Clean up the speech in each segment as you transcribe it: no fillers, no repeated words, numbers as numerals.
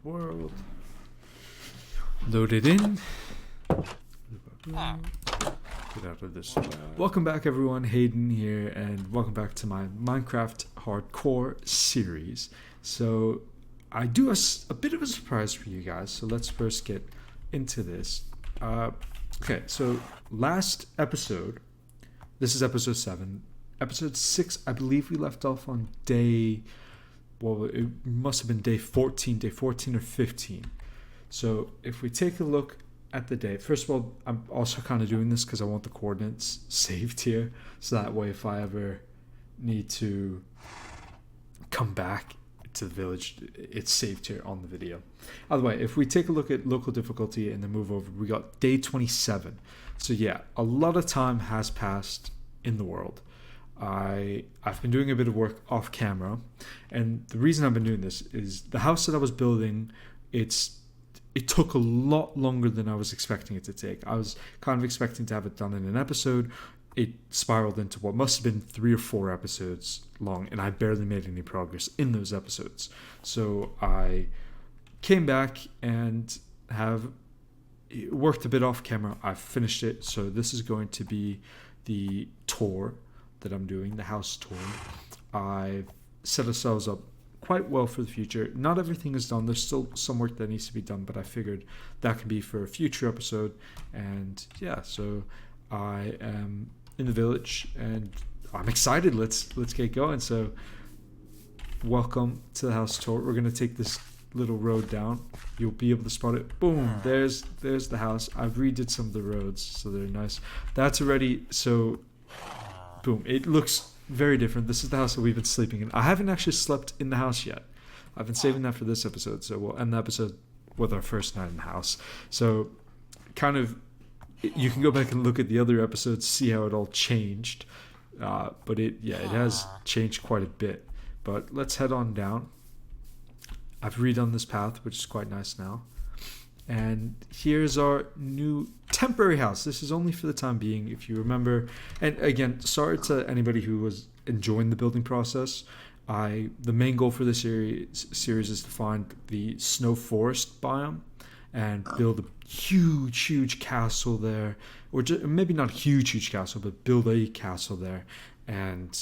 world. Load it in. Get out of this. Welcome back, everyone. Hayden here, and welcome back to my Minecraft Hardcore series. So I do a bit of a surprise for you guys. So let's first get into this. Okay, so last episode, this is episode 7. Episode 6, I believe we left off on day, well, it must have been day 14 or 15. So if we take a look at the day, first of all, I'm also kind of doing this because I want the coordinates saved here, so that way if I ever need to come back to the village, it's saved here on the video. By the way, if we take a look at local difficulty and then move over, we got day 27. So yeah, a lot of time has passed in the world. I've been doing a bit of work off camera, and the reason I've been doing this is the house that I was building, it took a lot longer than I was expecting it to take. I was kind of expecting to have it done in an episode. It spiraled into what must have been 3 or 4 episodes long, and I barely made any progress in those episodes. So I came back and have worked a bit off camera. I've finished it, so this is going to be the tour that I'm doing, the house tour. I've set ourselves up quite well for the future. Not everything is done. There's still some work that needs to be done, but I figured that can be for a future episode. And yeah, so I am in the village and I'm excited. Let's get going. So welcome to the house tour. We're gonna take this little road down. You'll be able to spot it. Boom, there's the house. I've redid some of the roads, so they're nice. That's already, so boom, it looks very different. This is the house that we've been sleeping in. I haven't actually slept in the house yet. I've been saving that for this episode, so we'll end the episode with our first night in the house. So kind of, you can go back and look at the other episodes, see how it all changed. But it has changed quite a bit. But let's head on down. I've redone this path, which is quite nice now. And here's our new temporary house. This is only for the time being, if you remember. And again, sorry to anybody who was enjoying the building process. The main goal for this series is to find the snow forest biome and build a huge castle there. Or maybe not a huge castle, but build a castle there. And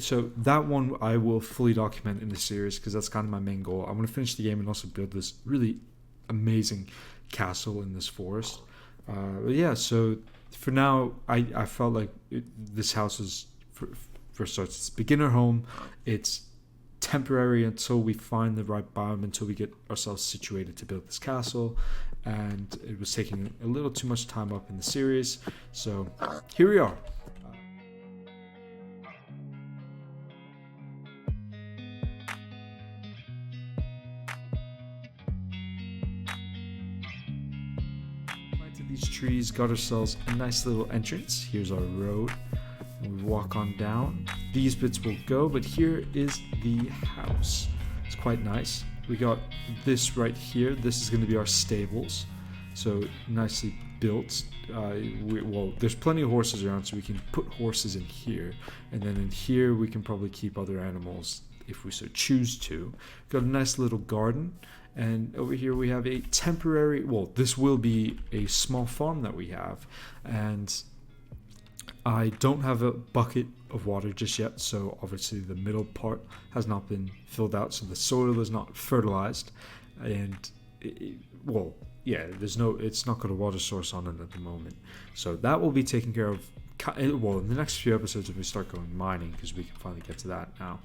so that one I will fully document in the series because that's kind of my main goal. I want to finish the game and also build this really amazing castle in this forest. So for now, I felt like this house is, for starts, it's beginner home. It's temporary until we find the right biome, until we get ourselves situated to build this castle. And it was taking a little too much time up in the series. So here we are. These trees, got ourselves a nice little entrance. Here's our road. We walk on down. These bits will go, but here is the house. It's quite nice. We got this right here. This is going to be our stables. So nicely built. There's plenty of horses around, so we can put horses in here. And then in here, we can probably keep other animals if we so choose to. Got a nice little garden. And over here we have a temporary, this will be a small farm that we have. And I don't have a bucket of water just yet, so obviously the middle part has not been filled out, so the soil is not fertilized. And, it's not got a water source on it at the moment. So that will be taken care of, in the next few episodes if we start going mining, because we can finally get to that now.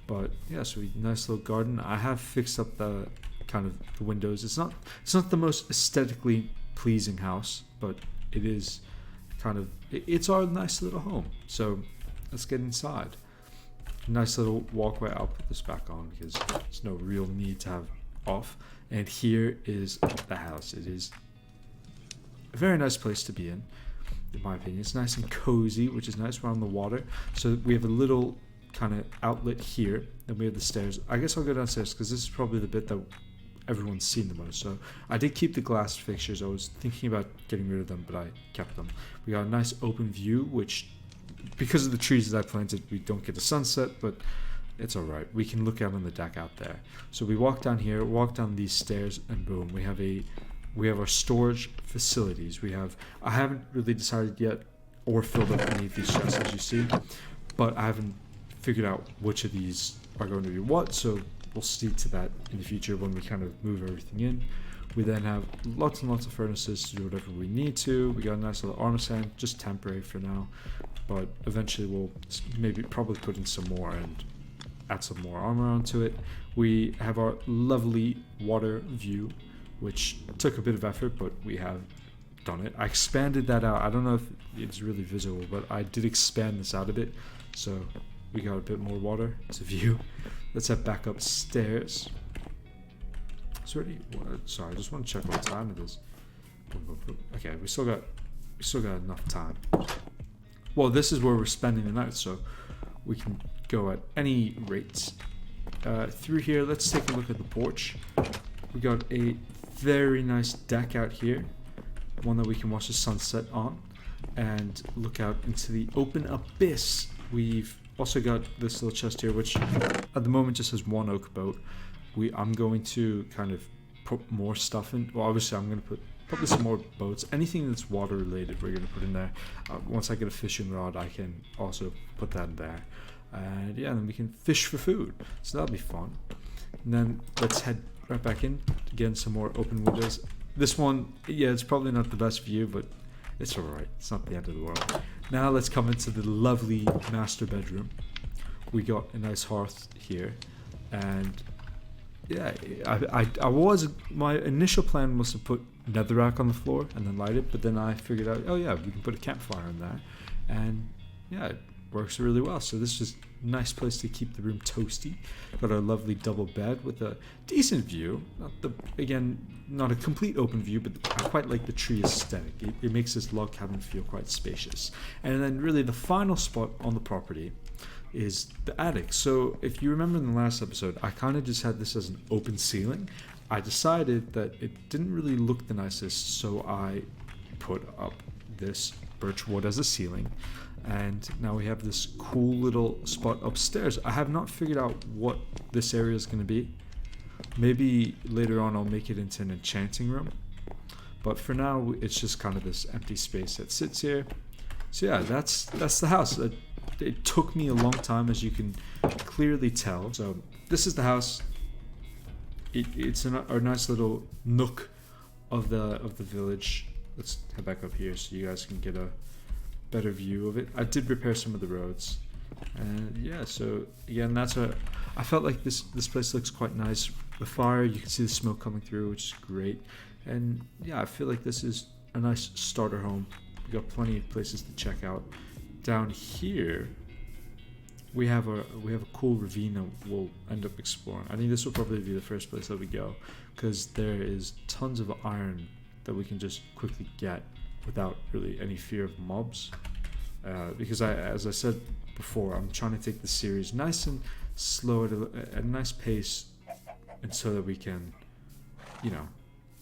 But yeah, so nice little garden. I have fixed up the kind of the windows. It's not the most aesthetically pleasing house, but it is kind of, it's our nice little home. So let's get inside. Nice little walkway. I'll put this back on because there's no real need to have off. And here is the house. It is a very nice place to be in my opinion. It's nice and cozy, which is nice. We're on the water, so we have a little kind of outlet here. Then we have the stairs. I guess I'll go downstairs because this is probably the bit that everyone's seen the most. So I did keep the glass fixtures. I was thinking about getting rid of them, but I kept them. We got a nice open view, which because of the trees that I planted, we don't get the sunset, but it's all right. We can look out on the deck out there. So we walk down here, walk down these stairs, and boom, we have our storage facilities. I haven't really decided yet or filled up any of these chests, as you see, but I haven't figured out which of these are going to be what, so we'll see to that in the future when we kind of move everything in. We then have lots and lots of furnaces to do whatever we need to. We got a nice little armor stand, just temporary for now, but eventually we'll probably put in some more and add some more armor onto it. We have our lovely water view, which took a bit of effort, but we have done it. I expanded that out. I don't know if it's really visible, but I did expand this out a bit, so we got a bit more water to view. Let's head back upstairs. Sorry, I just want to check what time it is. Okay, we still got enough time. Well, this is where we're spending the night, so we can go at any rates. Through here, let's take a look at the porch. We got a very nice deck out here, one that we can watch the sunset on and look out into the open abyss. We've also got this little chest here, which at the moment just has one oak boat. I'm going to kind of put more stuff in. Well, obviously I'm going to put probably some more boats. Anything that's water related, we're going to put in there. Once I get a fishing rod, I can also put that in there. And yeah, then we can fish for food. So that'll be fun. And then let's head right back in, again, some more open windows. This one, yeah, it's probably not the best view, but it's alright. It's not the end of the world. Now let's come into the lovely master bedroom. We got a nice hearth here, and yeah, my initial plan was to put netherrack on the floor and then light it, but then I figured out, oh yeah, we can put a campfire in there, and yeah, it works really well. So this is a nice place to keep the room toasty. Got our lovely double bed with a decent view. Not a complete open view, but I quite like the tree aesthetic. It makes this log cabin feel quite spacious. And then really the final spot on the property is the attic. So if you remember in the last episode, I kind of just had this as an open ceiling. I decided that it didn't really look the nicest, so I put up this birch wood as a ceiling, and now we have this cool little spot upstairs. I have not figured out what this area is going to be. Maybe later on I'll make it into an enchanting room, but for now it's just kind of this empty space that sits here. So yeah, that's the house. It took me a long time, as you can clearly tell. So this is the house. It's a nice little nook of the village. Let's head back up here so you guys can get a better view of it. I did repair some of the roads, and yeah, so again, I felt like this place looks quite nice. The fire, you can see the smoke coming through, which is great. And yeah, I feel like this is a nice starter home. We got plenty of places to check out. Down here we have a cool ravine that we'll end up exploring. I think this will probably be the first place that we go, because there is tons of iron that we can just quickly get without really any fear of mobs. Because as I said before, I'm trying to take the series nice and slow at a nice pace, and so that we can,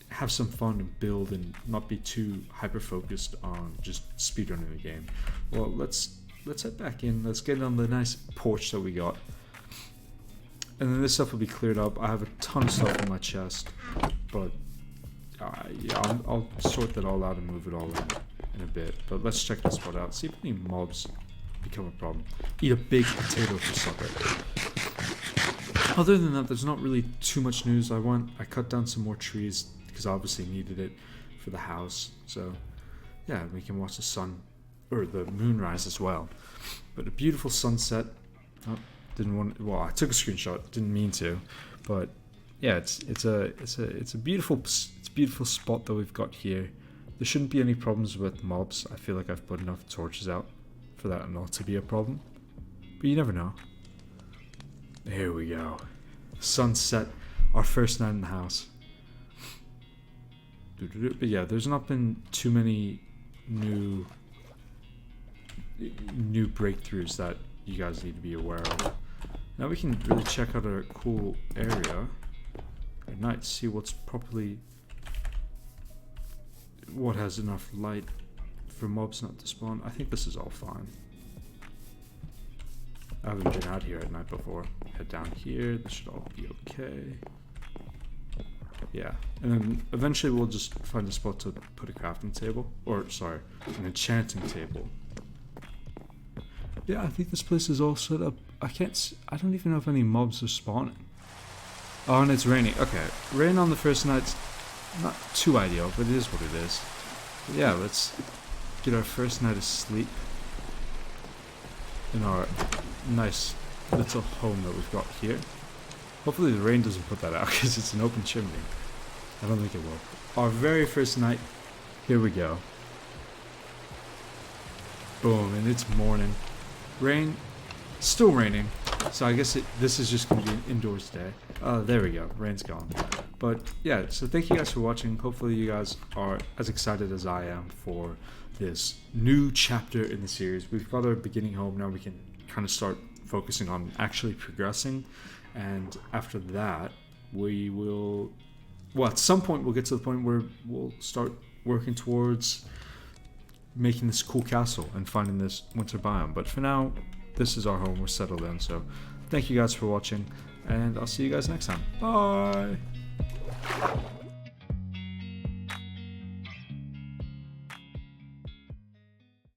have some fun and build and not be too hyper focused on just speedrunning the game. Well, let's head back in. Let's get on the nice porch that we got, and then this stuff will be cleared up. I have a ton of stuff in my chest, but yeah, I'll sort that all out and move it all in a bit. But let's check this spot out. See if any mobs become a problem. Eat a big potato for supper. Other than that, there's not really too much news. I cut down some more trees because I obviously needed it for the house. So yeah, we can watch the sun or the moon rise as well. But a beautiful sunset. I took a screenshot. Didn't mean to, but yeah, it's a beautiful spot that we've got here. There shouldn't be any problems with mobs. I feel like I've put enough torches out for that not to be a problem. But you never know. Here we go. Sunset. Our first night in the house. But yeah, there's not been too many new breakthroughs that you guys need to be aware of. Now we can really check out a cool area at night, see what has enough light for mobs not to spawn. I think this is all fine. I haven't been out here at night before. Head down here. This should all be okay. Yeah, and then eventually we'll just find a spot to put a crafting table. Or, sorry, an enchanting table. Yeah, I think this place is all set up. I don't even know if any mobs are spawning. Oh, and it's raining. Okay, rain on the first night's not too ideal, but it is what it is. But yeah, let's get our first night of sleep in our nice little home that we've got here. Hopefully the rain doesn't put that out because it's an open chimney. I don't think it will. Our very first night. Here we go. Boom, and it's morning. Rain. Still raining. So I guess this is just going to be an indoors day. There we go. Rain's gone. But yeah, so thank you guys for watching. Hopefully you guys are as excited as I am for this new chapter in the series. We've got our beginning home. Now we can kind of start focusing on actually progressing. And after that, we will... Well, at some point we'll get to the point where we'll start working towards making this cool castle and finding this winter biome. But for now, this is our home. We're settled in. So thank you guys for watching, and I'll see you guys next time. Bye!